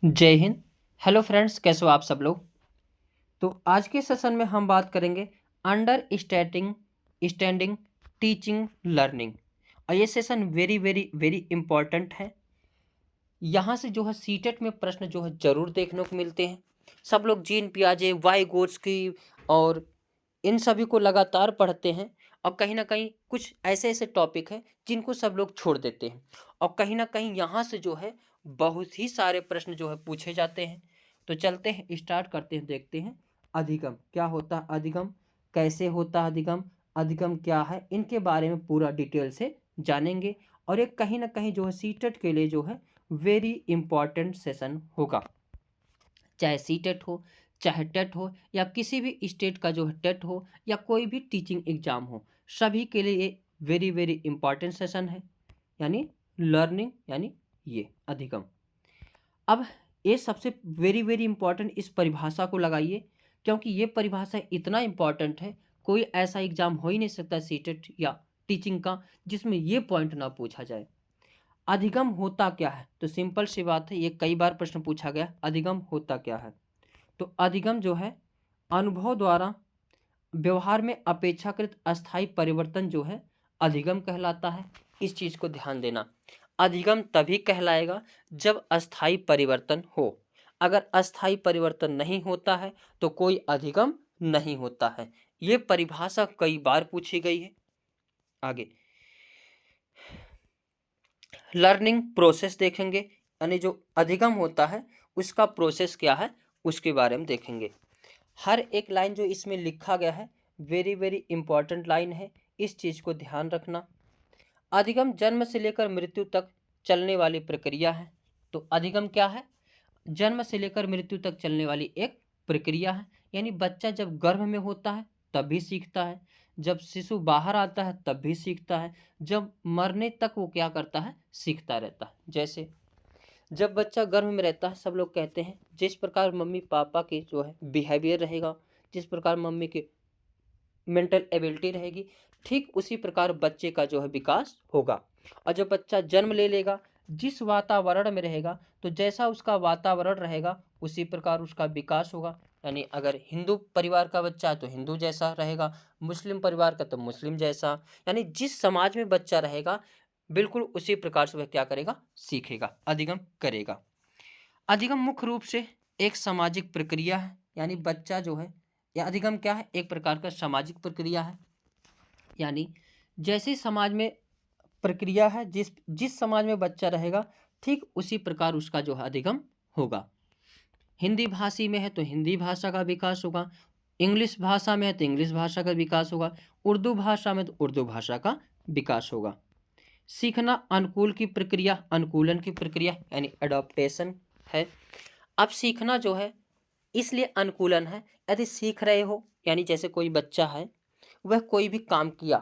जय Hind. Hello friends, कैसे हो आप सब लोग। तो आज के सेशन में हम बात करेंगे अंडर स्टैंडिंग टीचिंग लर्निंग। और ये session very very very important है। यहाँ से जो है सीटेट में प्रश्न जो है जरूर देखने को मिलते हैं। सब लोग जीन पियाजे, वाई गोट्स की और इन सभी को लगातार पढ़ते हैं। और कहीं ना कहीं कुछ ऐसे ऐसे टॉपिक हैं जिनको सब लोग छोड़ देते हैं। और कहीं ना कहीं यहाँ से जो है बहुत ही सारे प्रश्न जो है पूछे जाते हैं। तो चलते हैं, स्टार्ट करते हैं, देखते हैं अधिगम क्या होता है, अधिगम कैसे होता है, अधिगम अधिगम क्या है, इनके बारे में पूरा डिटेल से जानेंगे। और एक कहीं ना कहीं जो है सीटेट के लिए जो है वेरी इंपॉर्टेंट सेशन होगा। चाहे सीटेट हो, चाहे टेट हो, या किसी भी स्टेट का जो है टेट हो, या कोई भी टीचिंग एग्जाम हो, सभी के लिए ये वेरी वेरी इंपॉर्टेंट सेशन है। यानी लर्निंग, यानी ये अधिगम। अब ये सबसे वेरी वेरी इंपॉर्टेंट इस परिभाषा को लगाइए, क्योंकि ये परिभाषा इतना इंपॉर्टेंट है। कोई ऐसा एग्जाम हो ही नहीं सकता सीटेट या टीचिंग का जिसमें ये पॉइंट ना पूछा जाए। अधिगम होता क्या है? तो सिंपल सी बात है, ये कई बार प्रश्न पूछा गया, अधिगम होता क्या है। तो अधिगम जो है अनुभव द्वारा व्यवहार में अपेक्षाकृत अस्थायी परिवर्तन जो है अधिगम कहलाता है। इस चीज को ध्यान देना। अधिगम तभी कहलाएगा जब अस्थायी परिवर्तन हो। अगर अस्थायी परिवर्तन नहीं होता है तो कोई अधिगम नहीं होता है। ये परिभाषा कई बार पूछी गई है। आगे लर्निंग प्रोसेस देखेंगे, यानी जो अधिगम होता है उसका प्रोसेस क्या है उसके बारे में देखेंगे। हर एक लाइन जो इसमें लिखा गया है वेरी वेरी इंपॉर्टेंट लाइन है, इस चीज़ को ध्यान रखना। अधिगम जन्म से लेकर मृत्यु तक चलने वाली प्रक्रिया है। तो अधिगम क्या है? जन्म से लेकर मृत्यु तक चलने वाली एक प्रक्रिया है। यानी बच्चा जब गर्भ में होता है तब भी सीखता है, जब शिशु बाहर आता है तब भी सीखता है, जब मरने तक वो क्या करता है, सीखता रहता है। जैसे जब बच्चा गर्भ में रहता है, सब लोग कहते हैं जिस प्रकार मम्मी पापा की जो है बिहेवियर रहेगा, जिस प्रकार मम्मी की मेंटल एबिलिटी रहेगी, ठीक उसी प्रकार बच्चे का जो है विकास होगा। और जब बच्चा जन्म ले लेगा, जिस वातावरण में रहेगा, तो जैसा उसका वातावरण रहेगा उसी प्रकार उसका विकास होगा। यानी अगर हिंदू परिवार का बच्चा है तो हिंदू जैसा रहेगा, मुस्लिम परिवार का तो मुस्लिम जैसा। यानी जिस समाज में बच्चा रहेगा बिल्कुल उसी प्रकार से वह क्या करेगा, सीखेगा, अधिगम करेगा। अधिगम मुख्य रूप से एक सामाजिक प्रक्रिया है। यानी बच्चा जो है, या अधिगम क्या है, एक प्रकार का सामाजिक प्रक्रिया है। यानी जैसे समाज में प्रक्रिया है, जिस जिस समाज में बच्चा रहेगा ठीक उसी प्रकार उसका जो है अधिगम होगा। हिंदी भाषी में है तो हिंदी भाषा का विकास होगा, इंग्लिश भाषा में है तो इंग्लिश भाषा का विकास होगा, उर्दू भाषा में तो उर्दू भाषा का विकास होगा। सीखना अनुकूल की प्रक्रिया, अनुकूलन की प्रक्रिया यानी अडॉप्टेशन है। अब सीखना जो है इसलिए अनुकूलन है, यदि सीख रहे हो, यानी जैसे कोई बच्चा है वह कोई भी काम किया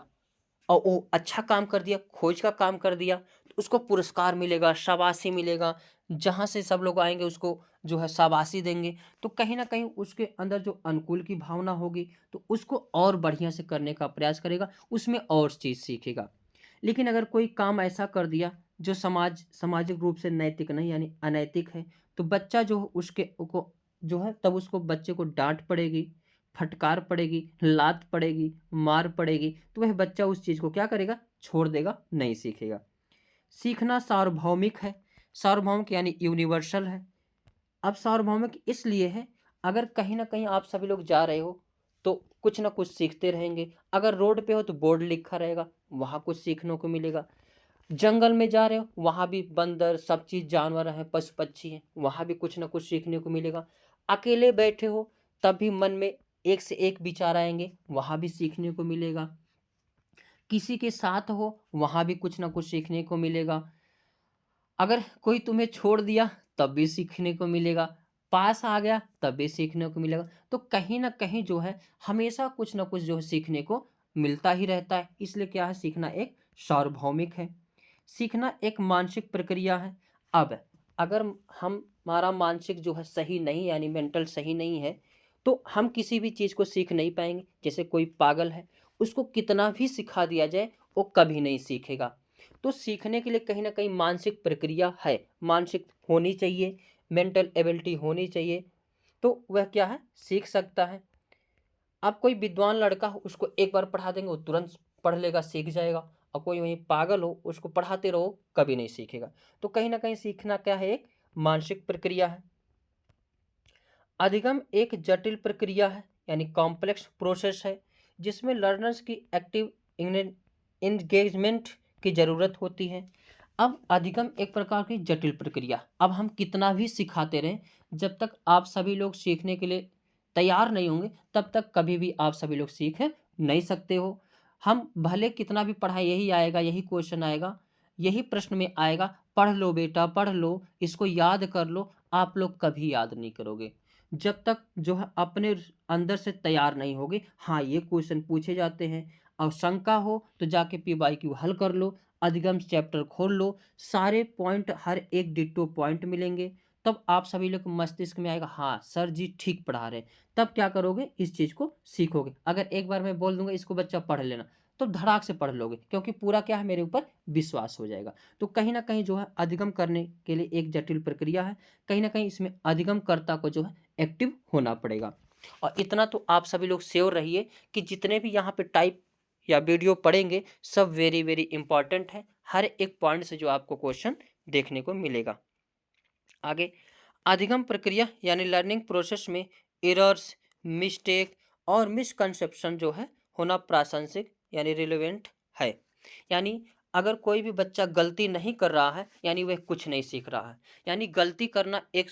और वो अच्छा काम कर दिया, खोज का काम कर दिया, तो उसको पुरस्कार मिलेगा, शाबाशी मिलेगा। जहाँ से सब लोग आएंगे उसको जो है शाबाशी देंगे। तो कहीं ना कहीं उसके अंदर जो अनुकूल की भावना होगी तो उसको और बढ़िया से करने का प्रयास करेगा, उसमें और चीज़ सीखेगा। लेकिन अगर कोई काम ऐसा कर दिया जो सामाजिक रूप से नैतिक नहीं, यानी अनैतिक है, तो बच्चा जो उसके को जो है तब उसको बच्चे को डांट पड़ेगी, फटकार पड़ेगी, लात पड़ेगी, मार पड़ेगी, तो वह बच्चा उस चीज़ को क्या करेगा, छोड़ देगा, नहीं सीखेगा। सीखना सार्वभौमिक है। सार्वभौमिक यानी यूनिवर्सल है। अब सार्वभौमिक इसलिए है, अगर कहीं ना कहीं आप सभी लोग जा रहे हो तो कुछ ना कुछ सीखते रहेंगे। अगर रोड पे हो तो बोर्ड लिखा रहेगा, वहाँ कुछ सीखने को मिलेगा। जंगल में जा रहे हो वहाँ भी बंदर, सब चीज़, जानवर हैं, पशु पक्षी हैं, वहाँ भी कुछ ना कुछ सीखने को मिलेगा। अकेले बैठे हो तब भी मन में एक से एक विचार आएंगे, वहाँ भी सीखने को मिलेगा। किसी के साथ हो वहाँ भी कुछ ना कुछ सीखने को मिलेगा। अगर कोई तुम्हें छोड़ दिया तब भी सीखने को मिलेगा, पास आ गया तब भी सीखने को मिलेगा। तो कहीं ना कहीं जो है हमेशा कुछ ना कुछ जो है सीखने को मिलता ही रहता है। इसलिए क्या है, सीखना एक सार्वभौमिक है। सीखना एक मानसिक प्रक्रिया है। अब अगर हमारा मानसिक जो है सही नहीं, यानी मेंटल सही नहीं है, तो हम किसी भी चीज़ को सीख नहीं पाएंगे। जैसे कोई पागल है, उसको कितना भी सिखा दिया जाए वो कभी नहीं सीखेगा। तो सीखने के लिए कहीं ना कहीं मानसिक प्रक्रिया है, मानसिक होनी चाहिए। मेंटल एबिलिटी होनी चाहिए, तो वह क्या है, सीख सकता है। अब कोई विद्वान लड़का हो, उसको एक बार पढ़ा देंगे वो तुरंत पढ़ लेगा, सीख जाएगा। और कोई वहीं पागल हो, उसको पढ़ाते रहो, कभी नहीं सीखेगा। तो कहीं ना कहीं सीखना क्या है, एक मानसिक प्रक्रिया है। अधिगम एक जटिल प्रक्रिया है, यानी कॉम्प्लेक्स प्रोसेस है, जिसमें लर्नर्स की एक्टिव इंगेजमेंट की ज़रूरत होती है। अब अधिगम एक प्रकार की जटिल प्रक्रिया, अब हम कितना भी सिखाते रहें, जब तक आप सभी लोग सीखने के लिए तैयार नहीं होंगे, तब तक कभी भी आप सभी लोग सीख नहीं सकते हो। हम भले कितना भी पढ़ाएं, यही आएगा, यही क्वेश्चन आएगा, यही प्रश्न में आएगा, पढ़ लो बेटा पढ़ लो, इसको याद कर लो, आप लोग कभी याद नहीं करोगे जब तक जो है अपने अंदर से तैयार नहीं होगे। हाँ, ये क्वेश्चन पूछे जाते हैं, और शंका हो तो जाके PYQ हल कर लो, अधिगम चैप्टर खोल लो, सारे पॉइंट, हर एक डिट्टो पॉइंट मिलेंगे, तब आप सभी लोग को मस्तिष्क में आएगा, हाँ सर जी ठीक पढ़ा रहे हैं। तब क्या करोगे, इस चीज़ को सीखोगे। अगर एक बार मैं बोल दूंगा इसको बच्चा पढ़ लेना, तो धड़ाक से पढ़ लोगे, क्योंकि पूरा क्या है, मेरे ऊपर विश्वास हो जाएगा। तो कहीं ना कहीं जो है अधिगम करने के लिए एक जटिल प्रक्रिया है, कहीं ना कहीं इसमें अधिगमकर्ता को जो है एक्टिव होना पड़ेगा। और इतना तो आप सभी लोग श्योर रहिए कि जितने भी यहाँ पे टाइप या वीडियो पढ़ेंगे, सब वेरी वेरी इंपॉर्टेंट है, हर एक पॉइंट से जो आपको क्वेश्चन देखने को मिलेगा। आगे, अधिगम प्रक्रिया यानी लर्निंग प्रोसेस में एरर्स, मिस्टेक और मिसकंसेप्शन जो है होना प्रासंगिक यानी रिलेवेंट है। यानी अगर कोई भी बच्चा गलती नहीं कर रहा है, यानी वह कुछ नहीं सीख रहा है। यानी गलती करना एक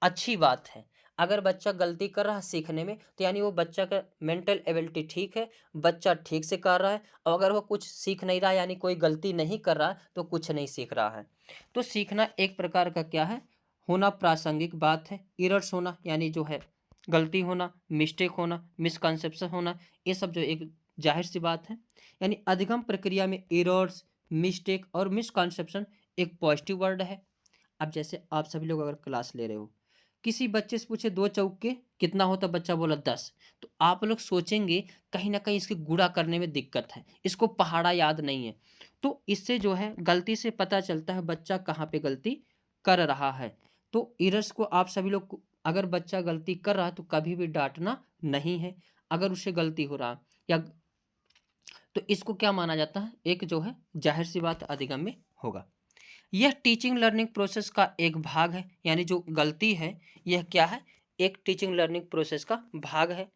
अच्छी बात है। अगर बच्चा गलती कर रहा है सीखने में, तो यानी वो बच्चा का मेंटल एबिलिटी ठीक है, बच्चा ठीक से कर रहा है। और अगर वो कुछ सीख नहीं रहा, यानी कोई गलती नहीं कर रहा, तो कुछ नहीं सीख रहा है। तो सीखना एक प्रकार का क्या है, होना प्रासंगिक बात है। एरर्स होना यानी जो है गलती होना, मिस्टेक होना, मिसकंसेप्शन होना, ये सब जो एक जाहिर सी बात है। यानी अधिगम प्रक्रिया में एरर्स, मिस्टेक और मिसकंसेप्शन एक पॉजिटिव वर्ड है। अब जैसे आप सभी लोग अगर क्लास ले रहे हो, किसी बच्चे से पूछे 2 चौके कितना होता, बच्चा बोला 10, तो आप लोग सोचेंगे कहीं ना कहीं इसके गुणा करने में दिक्कत है, इसको पहाड़ा याद नहीं है। तो इससे जो है गलती से पता चलता है बच्चा कहाँ पे गलती कर रहा है। तो एरर्स को आप सभी लोग अगर बच्चा गलती कर रहा है तो कभी भी डांटना नहीं है। अगर उससे गलती हो रहा या तो इसको क्या माना जाता है, एक जो है जाहिर सी बात अधिगम में होगा। यह टीचिंग लर्निंग प्रोसेस का एक भाग है। यानी जो गलती है, यह क्या है, एक टीचिंग लर्निंग प्रोसेस का भाग है।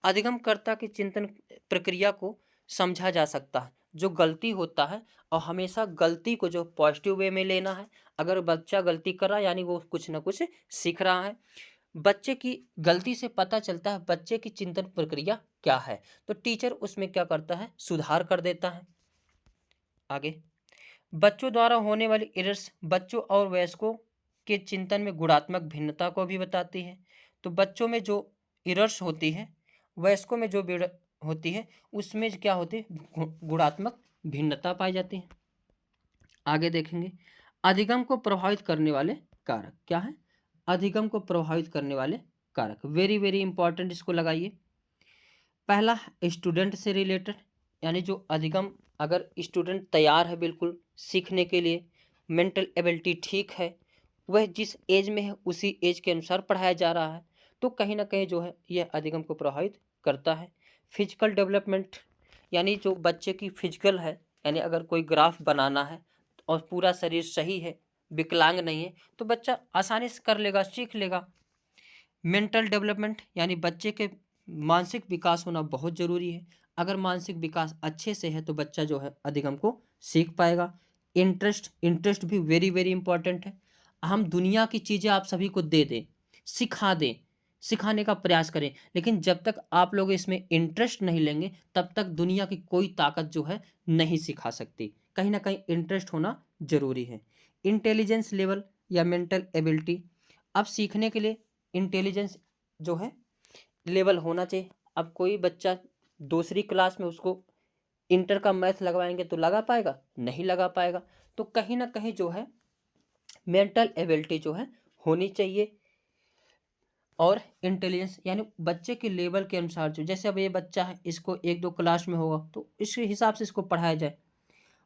अधिगमकर्ता की चिंतन प्रक्रिया को समझा जा सकता है। जो गलती होता है, और हमेशा गलती को जो पॉजिटिव वे में लेना है। अगर बच्चा गलती कर रहा है, यानी वो कुछ ना कुछ सीख रहा है। बच्चे की गलती से पता चलता है बच्चे की चिंतन प्रक्रिया क्या है, तो टीचर उसमें क्या करता है, सुधार कर देता है। आगे, बच्चों द्वारा होने वाली एरर्स बच्चों और वयस्कों के चिंतन में गुणात्मक भिन्नता को भी बताती है। तो बच्चों में जो एरर्स होती है, वयस्कों में जो होती है, उसमें क्या होती है, गुणात्मक भिन्नता पाई जाती है। आगे देखेंगे, अधिगम को प्रभावित करने वाले कारक क्या है। अधिगम को प्रभावित करने वाले कारक वेरी वेरी इंपॉर्टेंट, इसको लगाइए। पहला, स्टूडेंट से रिलेटेड, यानी जो अधिगम, अगर स्टूडेंट तैयार है बिल्कुल सीखने के लिए, मेंटल एबिलिटी ठीक है, वह जिस एज में है उसी एज के अनुसार पढ़ाया जा रहा है, तो कहीं ना कहीं जो है यह अधिगम को प्रभावित करता है। फिजिकल डेवलपमेंट, यानी जो बच्चे की फिजिकल है, यानी अगर कोई ग्राफ बनाना है और पूरा शरीर सही है, विकलांग नहीं है, तो बच्चा आसानी से कर लेगा, सीख लेगा। मेंटल डेवलपमेंट, यानी बच्चे के मानसिक विकास होना बहुत ज़रूरी है। अगर मानसिक विकास अच्छे से है तो बच्चा जो है अधिगम को सीख पाएगा। इंटरेस्ट भी वेरी वेरी इंपॉर्टेंट है। हम दुनिया की चीज़ें आप सभी को दे दें, सिखा दें, सिखाने का प्रयास करें, लेकिन जब तक आप लोग इसमें इंटरेस्ट नहीं लेंगे, तब तक दुनिया की कोई ताकत जो है नहीं सिखा सकती। कहीं ना कहीं इंटरेस्ट होना ज़रूरी है। इंटेलिजेंस लेवल या मेंटल एबिलिटी, अब सीखने के लिए इंटेलिजेंस जो है लेवल होना चाहिए। अब कोई बच्चा दूसरी क्लास में उसको इंटर का मैथ लगवाएंगे तो लगा पाएगा, नहीं लगा पाएगा। तो कहीं ना कहीं जो है मेंटल एबिलिटी जो है होनी चाहिए। और इंटेलिजेंस यानी बच्चे के लेवल के अनुसार, जो जैसे अब ये बच्चा है, इसको 1-2 क्लास में होगा तो इस हिसाब से इसको पढ़ाया जाए।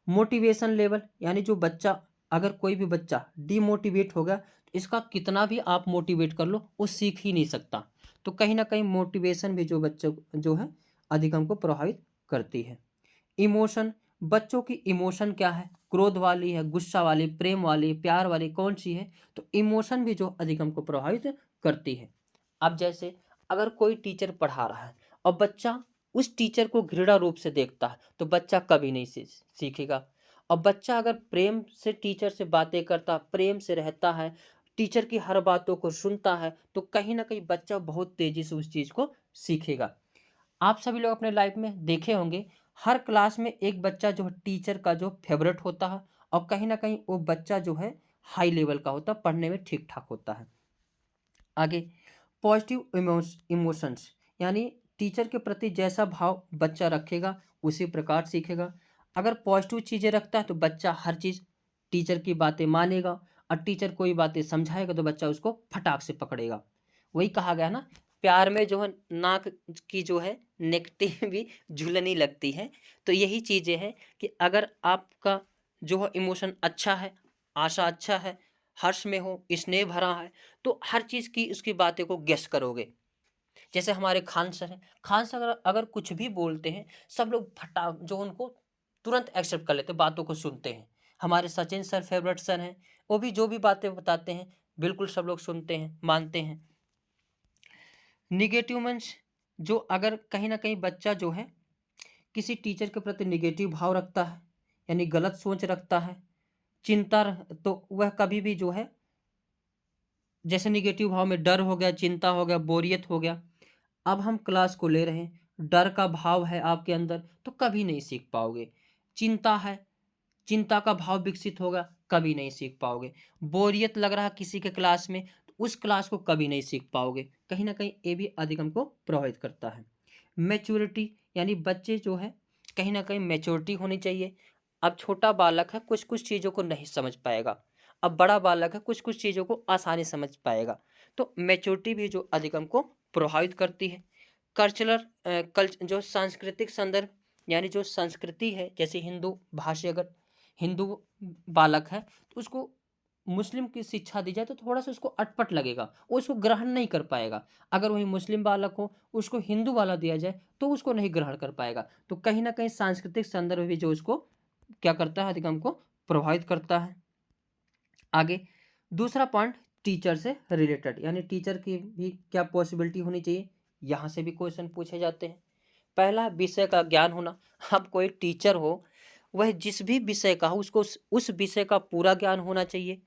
मोटिवेशन लेवल, यानी जो बच्चा अगर कोई भी बच्चा डीमोटिवेट हो गया तो इसका कितना भी आप मोटिवेट कर लो वो सीख ही नहीं सकता। तो कहीं ना कहीं मोटिवेशन भी जो बच्चों जो है अधिगम को प्रभावित करती है। इमोशन, बच्चों की इमोशन क्या है, क्रोध वाली है, गुस्सा वाली, प्रेम वाली, प्यार वाली, कौन सी है? तो इमोशन भी जो अधिगम को प्रभावित करती है। अब जैसे अगर कोई टीचर पढ़ा रहा है और बच्चा उस टीचर को घृणा रूप से देखता है तो बच्चा कभी नहीं सीखेगा। और बच्चा अगर प्रेम से टीचर से बातें करता, प्रेम से रहता है, टीचर की हर बातों को सुनता है तो कहीं ना कहीं बच्चा बहुत तेजी से उस चीज को सीखेगा। आप सभी लोग अपने लाइफ में देखे होंगे, हर क्लास में एक बच्चा जो है टीचर का जो फेवरेट होता है और कहीं ना कहीं वो बच्चा जो है हाई लेवल का होता है, पढ़ने में ठीक ठाक होता है। आगे, पॉजिटिव इमोशंस, यानी टीचर के प्रति जैसा भाव बच्चा रखेगा उसी प्रकार सीखेगा। अगर पॉजिटिव चीज़ें रखता है तो बच्चा हर चीज़ टीचर की बातें मानेगा, और टीचर कोई बातें समझाएगा तो बच्चा उसको फटाक से पकड़ेगा। वही कहा गया ना, प्यार में जो है नाक की जो है नेगेटिव भी झुलनी लगती है। तो यही चीज़ें हैं कि अगर आपका जो है इमोशन अच्छा है, आशा अच्छा है, हर्ष में हो, स्नेह भरा है, तो हर चीज़ की उसकी बातें को गेस करोगे। जैसे हमारे खान सर हैं, खान सर अगर अगर कुछ भी बोलते हैं सब लोग फटा जो उनको तुरंत एक्सेप्ट कर लेते हैं, बातों को सुनते हैं। हमारे सचिन सर फेवरेट सर हैं, वो भी जो भी बातें बताते हैं बिल्कुल सब लोग सुनते हैं, मानते हैं। निगेटिव मीन्स, जो अगर कहीं ना कहीं बच्चा जो है किसी टीचर के प्रति निगेटिव भाव रखता है, यानी गलत सोच रखता है, तो वह कभी भी जो है, जैसे निगेटिव भाव में डर हो गया, चिंता हो गया, बोरियत हो गया, अब हम क्लास को ले रहे हैं, डर का भाव है आपके अंदर तो कभी नहीं सीख पाओगे। चिंता है, चिंता का भाव विकसित होगा, कभी नहीं सीख पाओगे। बोरियत लग रहा है किसी के क्लास में तो उस क्लास को कभी नहीं सीख पाओगे। कहीं ना कहीं ये भी अधिगम को प्रभावित करता है। मैच्योरिटी, यानी बच्चे जो है कहीं ना कहीं मैच्योरिटी होनी चाहिए। अब छोटा बालक है, कुछ कुछ चीज़ों को नहीं समझ पाएगा, अब बड़ा बालक है, कुछ कुछ चीज़ों को आसानी समझ पाएगा। तो मैच्योरिटी भी जो अधिगम को प्रभावित करती है। जो सांस्कृतिक संदर्भ, यानी जो संस्कृति है, जैसे हिंदू भाषी अगर हिंदू बालक है तो उसको मुस्लिम की शिक्षा दी जाए तो थोड़ा सा उसको अटपट लगेगा, वो उसको ग्रहण नहीं कर पाएगा। अगर वही मुस्लिम बालक हो उसको हिंदू वाला दिया जाए तो उसको नहीं ग्रहण कर पाएगा। तो कहीं ना कहीं सांस्कृतिक संदर्भ भी जो उसको क्या करता है, अधिगम को प्रभावित करता है। आगे, दूसरा पॉइंट टीचर से रिलेटेड, यानी टीचर की भी क्या पॉसिबिलिटी होनी चाहिए, यहाँ से भी क्वेश्चन पूछे जाते हैं। पहला, विषय का ज्ञान होना। अब कोई टीचर हो, वह जिस भी विषय का हो उसको उस विषय का पूरा ज्ञान होना चाहिए।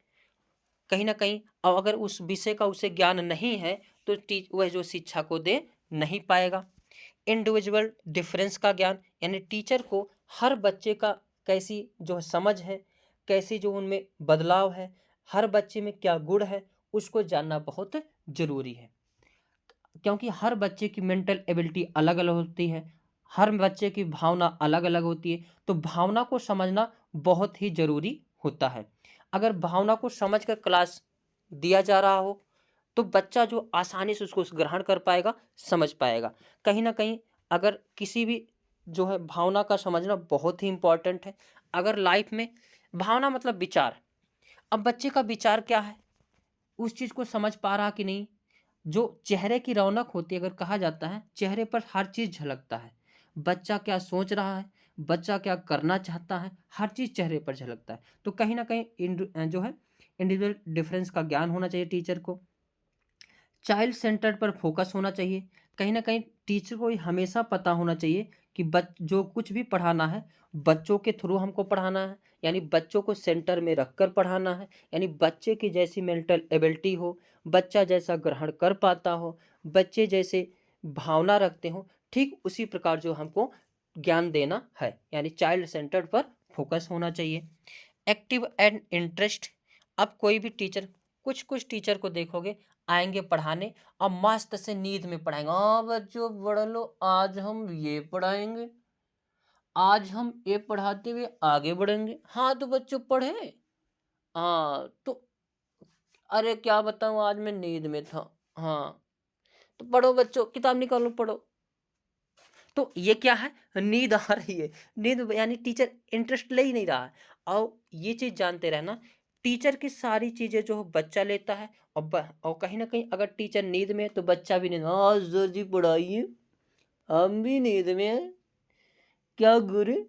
कहीं ना कहीं अब अगर उस विषय का उसे ज्ञान नहीं है तो वह जो शिक्षा को दे नहीं पाएगा। इंडिविजुअल डिफरेंस का ज्ञान, यानी टीचर को हर बच्चे का कैसी जो समझ है, कैसी जो उनमें बदलाव है, हर बच्चे में क्या गुण है, उसको जानना बहुत जरूरी है। क्योंकि हर बच्चे की मेंटल एबिलिटी अलग अलग होती है, हर बच्चे की भावना अलग अलग होती है, तो भावना को समझना बहुत ही जरूरी होता है। अगर भावना को समझ कर क्लास दिया जा रहा हो तो बच्चा जो आसानी से उसको ग्रहण कर पाएगा, समझ पाएगा। कहीं ना कहीं अगर किसी भी जो है भावना का समझना बहुत ही इंपॉर्टेंट है। अगर लाइफ में भावना मतलब विचार, अब बच्चे का विचार क्या है, उस चीज़ को समझ पा रहा कि नहीं। जो चेहरे की रौनक होती है, अगर कहा जाता है चेहरे पर हर चीज़ झलकता है, बच्चा क्या सोच रहा है, बच्चा क्या करना चाहता है, हर चीज़ चेहरे पर झलकता है। तो कहीं ना कहीं जो है इंडिविजुअल डिफरेंस का ज्ञान होना चाहिए टीचर को। चाइल्ड सेंटर्ड पर फोकस होना चाहिए। कहीं ना कहीं टीचर को ये हमेशा पता होना चाहिए कि जो कुछ भी पढ़ाना है बच्चों के थ्रू हमको पढ़ाना है, यानी बच्चों को सेंटर में रखकर पढ़ाना है। यानी बच्चे की जैसी मेंटल एबिलिटी हो, बच्चा जैसा ग्रहण कर पाता हो, बच्चे जैसे भावना रखते हो, ठीक उसी प्रकार जो हमको ज्ञान देना है, यानी चाइल्ड सेंटर्ड पर फोकस होना चाहिए। एक्टिव एंड इंटरेस्ट, अब कोई भी टीचर, कुछ कुछ टीचर को देखोगे आएंगे पढ़ाने और मस्त से नींद में पढ़ाएंगे। हाँ बच्चों पढ़ लो, आज हम ये पढ़ाएंगे, आज हम ये पढ़ाते हुए आगे बढ़ेंगे। हाँ तो बच्चों पढ़े। हाँ तो अरे क्या बताऊं, आज मैं नींद में था। हाँ तो पढ़ो बच्चों, किताब निकालो पढ़ो। तो ये क्या है, नींद आ रही है, नींद यानी टीचर इंटरेस्ट ले ही नहीं रहा है। और ये चीज़ जानते रहना, टीचर की सारी चीज़ें जो बच्चा लेता है, और कहीं ना कहीं अगर टीचर नींद में है तो बच्चा भी नहीं, हाँ सर जी पढ़ाइए, हम भी नींद में हैं, क्या गुरु।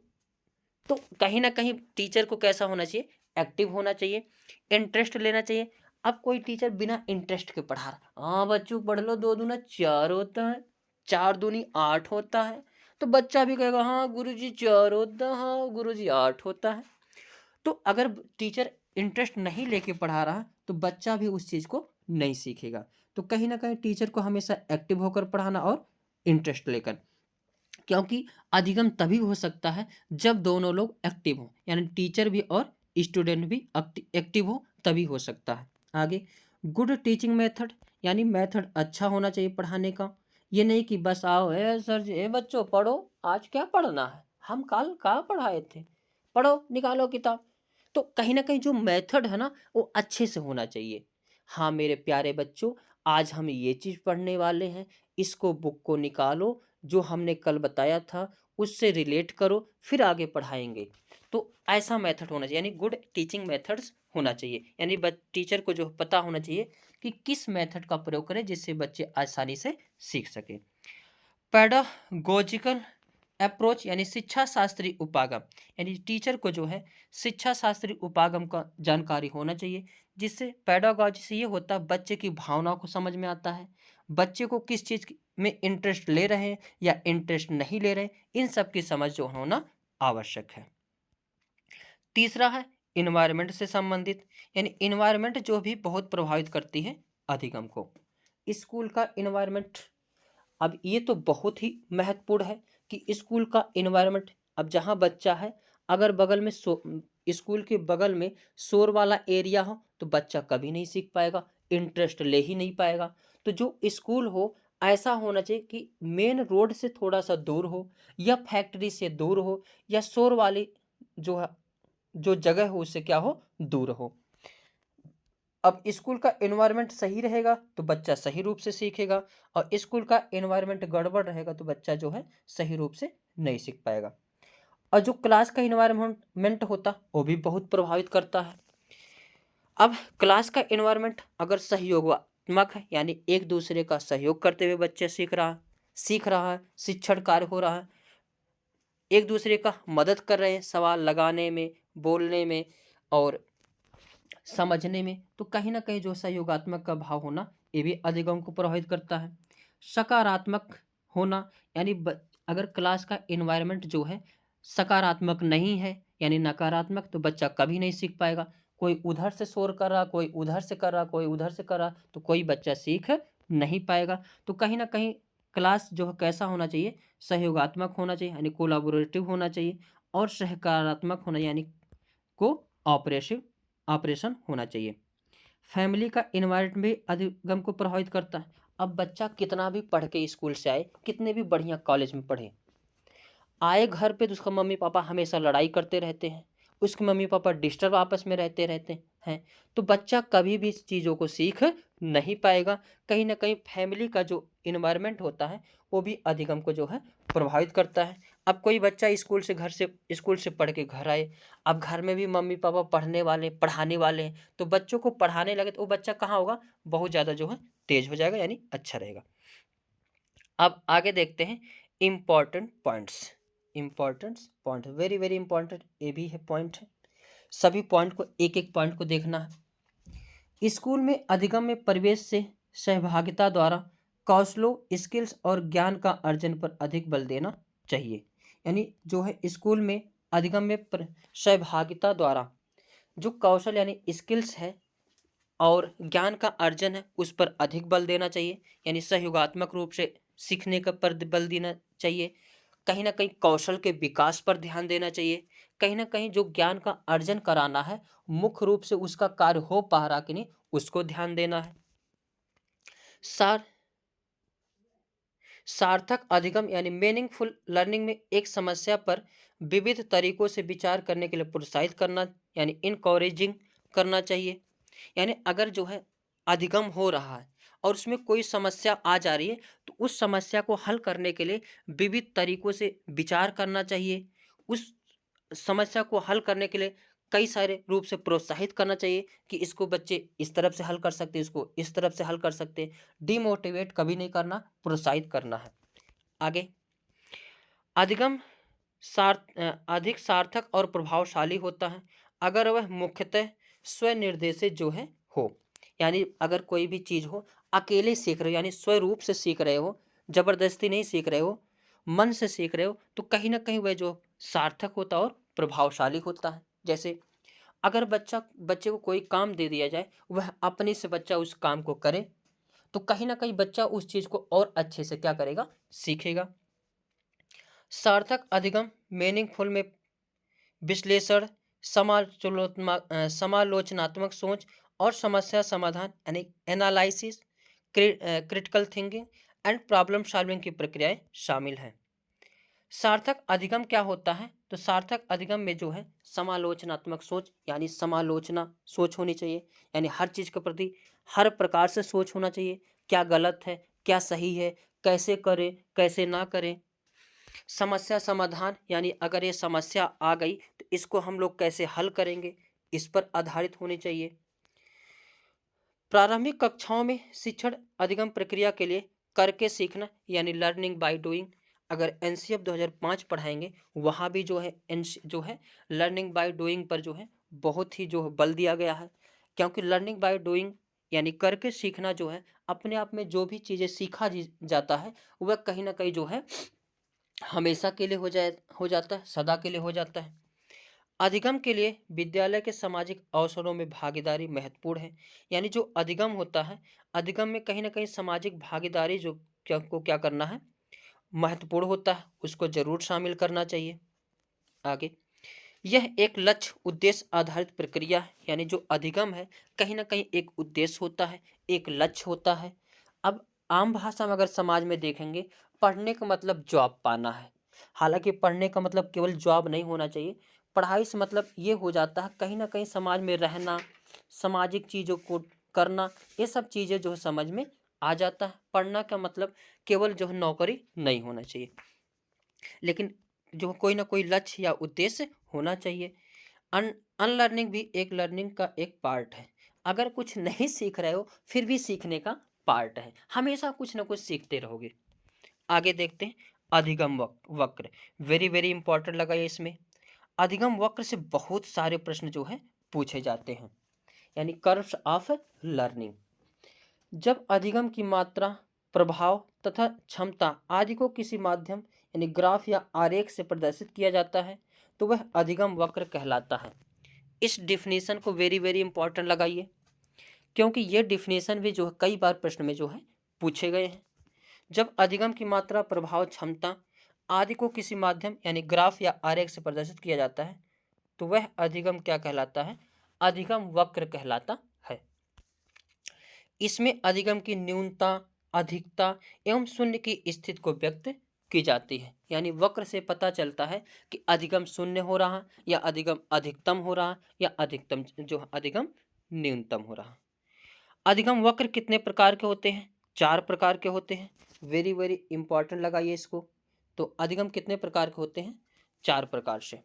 तो कहीं ना कहीं टीचर को कैसा होना चाहिए, एक्टिव होना चाहिए, इंटरेस्ट लेना चाहिए। अब कोई टीचर बिना इंटरेस्ट के पढ़ा रहा, हाँ बच्चों पढ़ लो, 2 दूना 4 होता है, 4 दूनी 8 होता है, तो बच्चा भी कहेगा हाँ गुरुजी 4 होता है, हाँ गुरुजी 8 होता है। तो अगर टीचर इंटरेस्ट नहीं लेके पढ़ा रहा तो बच्चा भी उस चीज़ को नहीं सीखेगा। तो कहीं ना कहीं टीचर को हमेशा एक्टिव होकर पढ़ाना और इंटरेस्ट लेकर, क्योंकि अधिगम तभी हो सकता है जब दोनों लोग एक्टिव हों, यानी टीचर भी और स्टूडेंट भी एक्टिव हो, तभी हो सकता है। आगे, गुड टीचिंग मेथड, यानी मेथड अच्छा होना चाहिए पढ़ाने का। ये नहीं कि बस आओ ए सर जी, ए बच्चों पढ़ो, आज क्या पढ़ना है, हम कल कहाँ पढ़ाए थे, पढ़ो निकालो किताब। तो कहीं ना कहीं जो मेथड है ना वो अच्छे से होना चाहिए। हाँ मेरे प्यारे बच्चों, आज हम ये चीज़ पढ़ने वाले हैं, इसको बुक को निकालो, जो हमने कल बताया था उससे रिलेट करो, फिर आगे पढ़ाएंगे। तो ऐसा मेथड होना चाहिए, यानी गुड टीचिंग मेथड्स होना चाहिए, यानी टीचर को जो पता होना चाहिए कि किस मेथड का प्रयोग करें जिससे बच्चे आसानी से सीख सकें। पेडागोजिकल अप्रोच, यानी शिक्षा शास्त्री उपागम, यानी टीचर को जो है शिक्षा शास्त्री उपागम का जानकारी होना चाहिए, जिससे पेडागोजी से ये होता है बच्चे की भावनाओं को समझ में आता है, बच्चे को किस चीज़ में इंटरेस्ट ले रहे हैं या इंटरेस्ट नहीं ले रहे हैं, इन सब की समझ जो होना आवश्यक है। तीसरा है इन्वायरमेंट से संबंधित, यानी इन्वायरमेंट जो भी बहुत प्रभावित करती है अधिगम को। स्कूल का इन्वायरमेंट, अब ये तो बहुत ही महत्वपूर्ण है कि स्कूल का इन्वायरमेंट, अब जहाँ बच्चा है, अगर बगल में स्कूल के बगल में शोर वाला एरिया हो तो बच्चा कभी नहीं सीख पाएगा, इंटरेस्ट ले ही नहीं पाएगा। तो जो स्कूल हो ऐसा होना चाहिए कि मेन रोड से थोड़ा सा दूर हो, या फैक्ट्री से दूर हो, या शोर वाली जो है जो जगह हो उससे क्या हो, दूर हो। अब स्कूल का एनवायरनमेंट सही रहेगा तो बच्चा सही रूप से सीखेगा, और स्कूल का एनवायरनमेंट गड़बड़ रहेगा तो बच्चा जो है सही रूप से नहीं सीख पाएगा। और जो क्लास का एनवायरनमेंट होता वो भी बहुत प्रभावित करता है। अब क्लास का एनवायरनमेंट अगर सहयोगात्मक है, यानी एक दूसरे का सहयोग करते हुए बच्चे सीख रहा है, शिक्षण कार्य हो रहा है, एक दूसरे का मदद कर रहे हैं सवाल लगाने में, बोलने में और समझने में, तो कहीं ना कहीं जो सहयोगात्मक का भाव होना ये भी अधिगम को प्रभावित करता है। सकारात्मक होना, यानी अगर क्लास का एनवायरनमेंट जो है सकारात्मक नहीं है, यानी नकारात्मक, तो बच्चा कभी नहीं सीख पाएगा। कोई उधर से शोर कर रहा, कोई उधर से कर रहा, कोई उधर से कर रहा, तो कोई बच्चा सीख नहीं पाएगा। तो कहीं ना कहीं क्लास जो है कैसा होना चाहिए, सहयोगात्मक होना चाहिए, यानी कोलाबोरेटिव होना चाहिए, और सकारात्मक होना, यानी को ऑपरेशन होना चाहिए। फैमिली का इन्वायरमेंट भी अधिगम को प्रभावित करता है। अब बच्चा कितना भी पढ़ के स्कूल से आए, कितने भी बढ़िया कॉलेज में पढ़े, आए घर पे तो उसका मम्मी पापा हमेशा लड़ाई करते रहते हैं, उसके मम्मी पापा डिस्टर्ब आपस में रहते हैं, तो बच्चा कभी भी इस चीज़ों को सीख नहीं पाएगा। कहीं ना कहीं फैमिली का जो इन्वायरमेंट होता है वो भी अधिगम को जो है प्रभावित करता है। अब कोई बच्चा स्कूल से पढ़ के घर आए, अब घर में भी मम्मी पापा पढ़ाने वाले हैं, तो बच्चों को पढ़ाने लगे तो वो बच्चा कहाँ होगा, बहुत ज़्यादा जो है तेज हो जाएगा, यानी अच्छा रहेगा। अब आगे देखते हैं important point, very very important ये भी है पॉइंट है, सभी पॉइंट को एक एक पॉइंट को देखना है। स्कूल में अधिगम में परिवेश से सहभागिता द्वारा कौशलों, स्किल्स और ज्ञान का अर्जन पर अधिक बल देना चाहिए। यानी जो है स्कूल में अधिगम में सहभागिता द्वारा जो कौशल यानी स्किल्स है और ज्ञान का अर्जन है उस पर अधिक बल देना चाहिए, यानी सहयोगात्मक रूप से सीखने का पर बल देना चाहिए। कहीं ना कहीं कौशल के विकास पर ध्यान देना चाहिए। कहीं ना कहीं जो ज्ञान का अर्जन कराना है मुख्य रूप से उसका कार्य हो पा रहा कि नहीं उसको ध्यान देना है। सार सार्थक अधिगम यानी मीनिंगफुल लर्निंग में एक समस्या पर विविध तरीकों से विचार करने के लिए प्रोत्साहित करना, यानी इनकरेजिंग करना चाहिए। यानी अगर जो है अधिगम हो रहा है और उसमें कोई समस्या आ जा रही है तो उस समस्या को हल करने के लिए विविध तरीकों से विचार करना चाहिए। उस समस्या को हल करने के लिए कई सारे रूप से प्रोत्साहित करना चाहिए कि इसको बच्चे इस तरफ से हल कर सकते हैं, इसको इस तरफ से हल कर सकते हैं। डिमोटिवेट कभी नहीं करना, प्रोत्साहित करना है। आगे, अधिगम अधिक सार्थक और प्रभावशाली होता है अगर वह मुख्यतः स्वनिर्देशित जो है हो। यानी अगर कोई भी चीज़ हो, अकेले सीख रहे हो, यानी स्वरूप से सीख रहे हो, जबरदस्ती नहीं सीख रहे हो, मन से सीख रहे हो, तो कहीं ना कहीं वह जो सार्थक होता है और प्रभावशाली होता है। जैसे अगर बच्चे को कोई काम दे दिया जाए, वह अपने से बच्चा उस काम को करे, तो कहीं ना कहीं बच्चा उस चीज़ को और अच्छे से क्या करेगा, सीखेगा। सार्थक अधिगम मीनिंगफुल में विश्लेषण, समालोचनात्मक सोच और समस्या समाधान यानी analysis, critical thinking and problem solving की प्रक्रियाएं शामिल हैं। सार्थक अधिगम क्या होता है? तो सार्थक अधिगम में जो है समालोचनात्मक सोच, यानी समालोचना सोच होनी चाहिए, यानी हर चीज़ के प्रति हर प्रकार से सोच होना चाहिए, क्या गलत है, क्या सही है, कैसे करें, कैसे ना करें। समस्या समाधान, यानी अगर ये समस्या आ गई तो इसको हम लोग कैसे हल करेंगे, इस पर आधारित होनी चाहिए। प्रारंभिक कक्षाओं में शिक्षण अधिगम प्रक्रिया के लिए करके सीखना यानी लर्निंग बाय डूइंग, अगर एनसीएफ 2005 पढ़ाएंगे वहाँ भी जो है जो है लर्निंग बाय डूइंग पर जो है बहुत ही जो है बल दिया गया है। क्योंकि लर्निंग बाय डूइंग यानी करके सीखना जो है, अपने आप में जो भी चीज़ें सीखा जाता है वह कहीं ना कहीं जो है हमेशा के लिए हो जाता है, सदा के लिए हो जाता है। अधिगम के लिए विद्यालय के सामाजिक अवसरों में भागीदारी महत्वपूर्ण है। यानी जो अधिगम होता है, अधिगम में कहीं ना कहीं सामाजिक भागीदारी जो क्या करना है, महत्वपूर्ण होता है, उसको जरूर शामिल करना चाहिए। आगे, यह एक लक्ष्य उद्देश्य आधारित प्रक्रिया है। यानी जो अधिगम है कहीं ना कहीं एक उद्देश्य होता है, एक लक्ष्य होता है। अब आम भाषा में अगर समाज में देखेंगे, पढ़ने का मतलब जॉब पाना है। हालांकि पढ़ने का मतलब केवल जॉब नहीं होना चाहिए, पढ़ाई से मतलब ये हो जाता है कहीं ना कहीं समाज में रहना, सामाजिक चीज़ों को करना, ये सब चीज़ें जो है समझ में आ जाता है। पढ़ना का मतलब केवल जो है नौकरी नहीं होना चाहिए, लेकिन जो कोई ना कोई लक्ष्य या उद्देश्य होना चाहिए। अनलर्निंग भी एक लर्निंग का एक पार्ट है। अगर कुछ नहीं सीख रहे हो फिर भी सीखने का पार्ट है, हमेशा कुछ ना कुछ सीखते रहोगे। आगे देखते हैं, अधिगम वक्र वेरी वेरी इंपॉर्टेंट लगा ये इसमें। अधिगम वक्र से बहुत सारे प्रश्न जो है पूछे जाते हैं, यानी कर्व्स ऑफ लर्निंग। जब अधिगम की मात्रा, प्रभाव तथा क्षमता आदि को किसी माध्यम यानी ग्राफ या आरेख से प्रदर्शित किया जाता है तो वह अधिगम वक्र कहलाता है। इस डिफिनीशन को वेरी वेरी इंपॉर्टेंट लगाइए, क्योंकि ये डिफिनीशन भी जो है कई बार प्रश्न में जो है पूछे गए हैं। जब अधिगम की मात्रा, प्रभाव, क्षमता आदि को किसी माध्यम यानी ग्राफ या आरेख से प्रदर्शित किया जाता है तो वह अधिगम क्या कहलाता है? अधिगम वक्र कहलाता है। इसमें अधिगम की न्यूनता, अधिकता एवं शून्य की स्थिति को व्यक्त की जाती है। यानी वक्र से पता चलता है कि अधिगम शून्य हो रहा या अधिगम अधिकतम हो रहा या अधिकतम जो अधिगम न्यूनतम हो रहा। अधिगम वक्र कितने प्रकार के होते हैं? 4 प्रकार के होते हैं। वेरी वेरी इंपॉर्टेंट लगाइए इसको। तो अधिगम कितने प्रकार के होते हैं? 4 प्रकार से।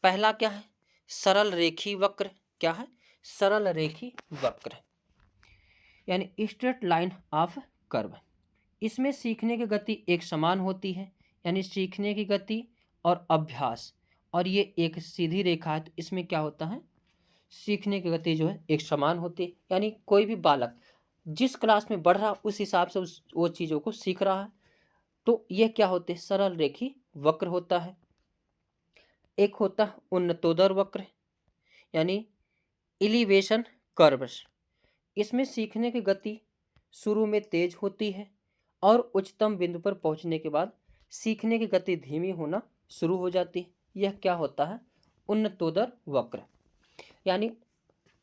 पहला क्या है? सरल रेखी वक्र। क्या है? सरल रेखी वक्र यानी स्ट्रेट लाइन ऑफ कर्व। इसमें सीखने की गति एक समान होती है, यानी सीखने की गति और अभ्यास, और ये एक सीधी रेखा है तो इसमें क्या होता है, सीखने की गति जो है एक समान होती है। यानी कोई भी बालक जिस क्लास में बढ़ रहा उस हिसाब से वो चीज़ों को सीख रहा है, तो यह क्या होते हैं? सरल रेखी वक्र होता है। एक होता है उन्नतोदर वक्र यानी एलिवेशन कर्व्स। इसमें सीखने की गति शुरू में तेज होती है और उच्चतम बिंदु पर पहुंचने के बाद सीखने की गति धीमी होना शुरू हो जाती है। यह क्या होता है? उन्नतोदर वक्र। यानी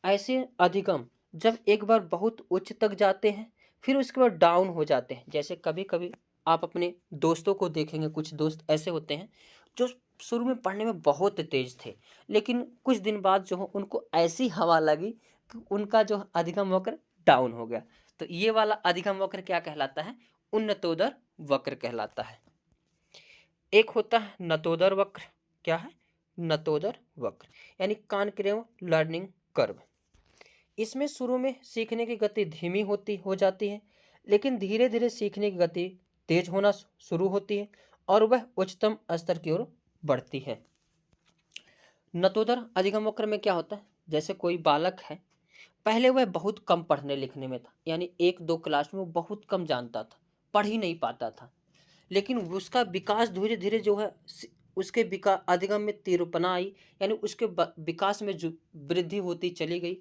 ऐसे अधिगम जब एक बार बहुत उच्च तक जाते हैं फिर उसके बाद डाउन हो जाते हैं। जैसे कभी कभी आप अपने दोस्तों को देखेंगे, कुछ दोस्त ऐसे होते हैं जो शुरू में पढ़ने में बहुत तेज थे, लेकिन कुछ दिन बाद जो है उनको ऐसी हवा लगी कि उनका जो अधिगम वक्र डाउन हो गया। तो ये वाला अधिगम वक्र क्या कहलाता है? उन्नतोदर वक्र कहलाता है। एक होता है नतोदर वक्र। क्या है? नतोदर वक्र यानी कॉन्केव लर्निंग कर्व। इसमें शुरू में सीखने की गति धीमी हो जाती है, लेकिन धीरे धीरे सीखने की गति तेज होना शुरू होती है और वह उच्चतम स्तर की ओर बढ़ती है। नतोदर अधिगम वक्र में क्या होता है, जैसे कोई बालक है, पहले वह बहुत कम पढ़ने लिखने में था, यानी 1-2 क्लास में वो बहुत कम जानता था, पढ़ ही नहीं पाता था। लेकिन उसका विकास धीरे धीरे जो है उसके विकास अधिगम में तिरुपना आई, यानी उसके विकास में जो वृद्धि होती चली गई।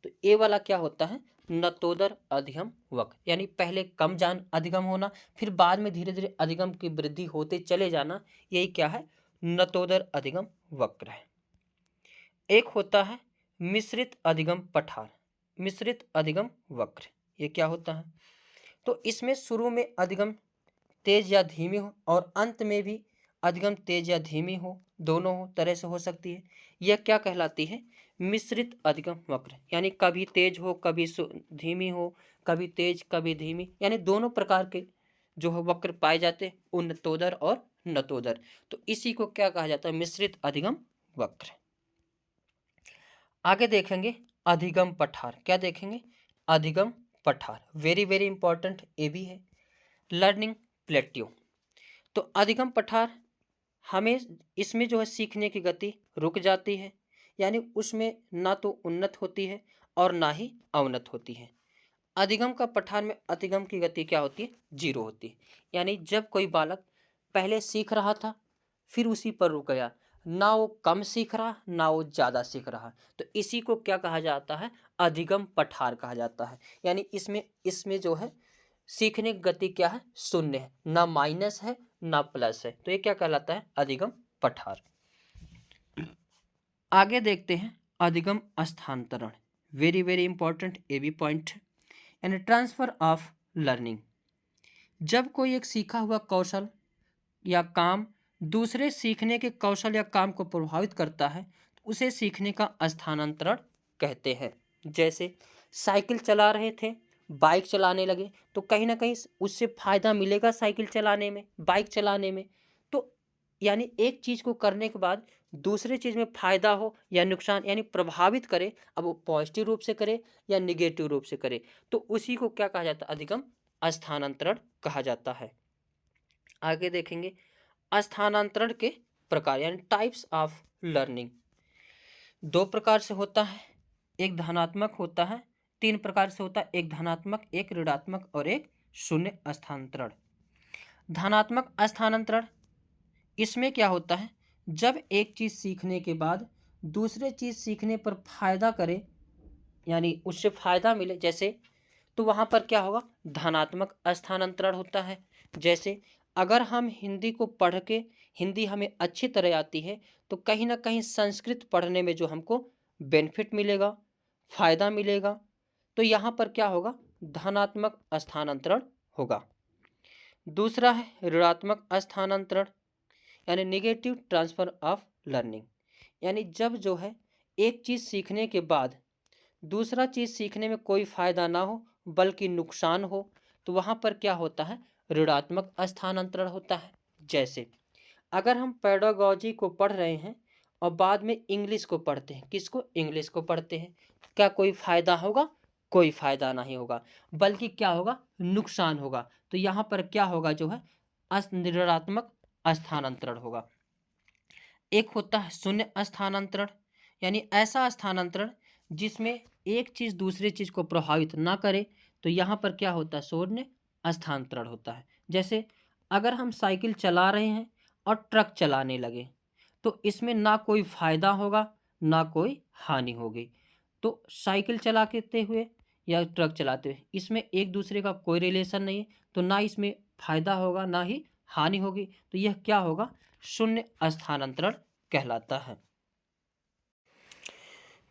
तो ये वाला क्या होता है, नतोदर अधिगम वक्र, यानी पहले कम जान अधिगम होना, फिर बाद में धीरे धीरे अधिगम की वृद्धि होते चले जाना, यही क्या है, नतोदर अधिगम वक्र है। एक होता है मिश्रित अधिगम पठार, मिश्रित अधिगम वक्र, ये क्या होता है, तो इसमें शुरू में अधिगम तेज या धीमी हो और अंत में भी अधिगम तेज या धीमी हो, दोनों तरह से हो सकती है। यह क्या कहलाती है, मिश्रित अधिगम वक्र, यानी कभी तेज हो कभी धीमी हो, कभी तेज कभी धीमी, यानी दोनों प्रकार के जो है वक्र पाए जाते हैं, उन्नतोदर और नतोदर। तो इसी को क्या कहा जाता है, मिश्रित अधिगम वक्र। आगे देखेंगे अधिगम पठार, क्या देखेंगे, अधिगम पठार, वेरी वेरी इंपॉर्टेंट ये भी है। लर्निंग प्लेट्यू, तो अधिगम पठार हमें इसमें जो है सीखने की गति रुक जाती है, यानी उसमें ना तो उन्नत होती है और ना ही अवनत होती है। अधिगम का पठार में अधिगम की गति क्या होती है, 0 होती है, यानी जब कोई बालक पहले सीख रहा था फिर उसी पर रुक गया, ना वो कम सीख रहा ना वो ज़्यादा सीख रहा, तो इसी को क्या कहा जाता है, अधिगम पठार कहा जाता है। यानी इसमें इसमें जो है सीखने की गति क्या है, शून्य है, ना माइनस है ना प्लस है, तो ये क्या कहलाता है, अधिगम पठार। आगे देखते हैं अधिगम स्थानांतरण, वेरी वेरी इंपॉर्टेंट ये भी पॉइंट है, यानी ट्रांसफर ऑफ लर्निंग। जब कोई एक सीखा हुआ कौशल या काम दूसरे सीखने के कौशल या काम को प्रभावित करता है तो उसे सीखने का स्थानांतरण कहते हैं। जैसे साइकिल चला रहे थे, बाइक चलाने लगे, तो कहीं ना कहीं उससे फायदा मिलेगा साइकिल चलाने में, बाइक चलाने में। तो यानी एक चीज को करने के बाद दूसरे चीज में फायदा हो या नुकसान, यानी प्रभावित करे, अब वो पॉजिटिव रूप से करे या निगेटिव रूप से करे, तो उसी को क्या कहा जाता है, अधिगम स्थानांतरण कहा जाता है। आगे देखेंगे स्थानांतरण के प्रकार, यानी टाइप्स ऑफ लर्निंग। 2 प्रकार से होता है, एक धनात्मक होता है, 3 प्रकार से होता है, एक धनात्मक, एक ऋणात्मक और एक शून्य स्थानांतरण। धनात्मक स्थानांतरण, इसमें क्या होता है, जब एक चीज सीखने के बाद दूसरे चीज सीखने पर फायदा करे, यानी उससे फायदा मिले, जैसे तो वहां पर क्या होगा, धनात्मक स्थानांतरण होता है। जैसे अगर हम हिंदी को पढ़ के, हिंदी हमें अच्छी तरह आती है, तो कहीं ना कहीं संस्कृत पढ़ने में जो हमको बेनिफिट मिलेगा, फायदा मिलेगा, तो यहाँ पर क्या होगा, धनात्मक स्थानांतरण होगा। दूसरा है ऋणात्मक स्थानांतरण, यानी निगेटिव ट्रांसफर ऑफ लर्निंग, यानी जब जो है एक चीज़ सीखने के बाद दूसरा चीज़ सीखने में कोई फायदा ना हो बल्कि नुकसान हो, तो वहाँ पर क्या होता है, ऋणात्मक स्थानांतरण होता है। जैसे अगर हम पेडागोजी को पढ़ रहे हैं और बाद में इंग्लिश को पढ़ते हैं, किसको, इंग्लिश को पढ़ते हैं, क्या कोई फायदा होगा, कोई फायदा नहीं होगा, बल्कि क्या होगा, नुकसान होगा। तो यहाँ पर क्या होगा, जो है ऋणात्मक स्थानांतरण होगा। एक होता है शून्य स्थानांतरण, यानी ऐसा स्थानांतरण जिसमें एक चीज दूसरी चीज को प्रभावित ना करे, तो यहाँ पर क्या होता है, शून्य स्थानांतरण होता है। जैसे अगर हम साइकिल चला रहे हैं और ट्रक चलाने लगे, तो इसमें ना कोई फायदा होगा ना कोई हानि होगी। तो साइकिल चलाते हुए या ट्रक चलाते हुए इसमें एक दूसरे का कोई रिलेशन नहीं है, तो ना इसमें फायदा होगा ना ही हानि होगी, तो यह क्या होगा, शून्य स्थानांतरण कहलाता है।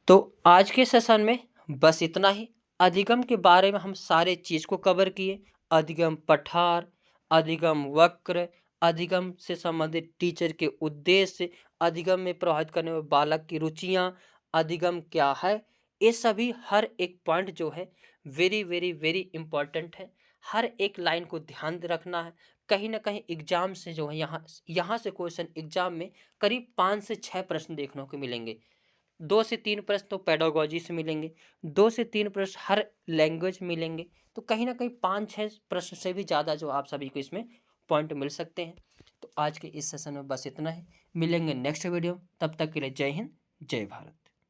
तो आज के सेशन में बस इतना ही। अधिगम के बारे में हम सारे चीज को कवर किए, अधिगम पठार, अधिगम वक्र, अधिगम से संबंधित टीचर के उद्देश्य, अधिगम में प्रभावित करने वाले बालक की रुचियां, अधिगम क्या है, ये सभी हर एक पॉइंट जो है वेरी वेरी वेरी इंपॉर्टेंट है। हर एक लाइन को ध्यान रखना है, कहीं ना कहीं एग्जाम से जो है यहाँ से क्वेश्चन एग्जाम में करीब 5 से 6 प्रश्न देखने को मिलेंगे। 2 से 3 प्रश्न तो पेडागोजी से मिलेंगे, 2 से 3 प्रश्न हर लैंग्वेज मिलेंगे। तो कहीं ना कहीं 5-6 प्रश्न से भी ज़्यादा जो आप सभी को इसमें पॉइंट मिल सकते हैं। तो आज के इस सेशन में बस इतना ही, मिलेंगे नेक्स्ट वीडियो, तब तक के लिए जय हिंद जय भारत।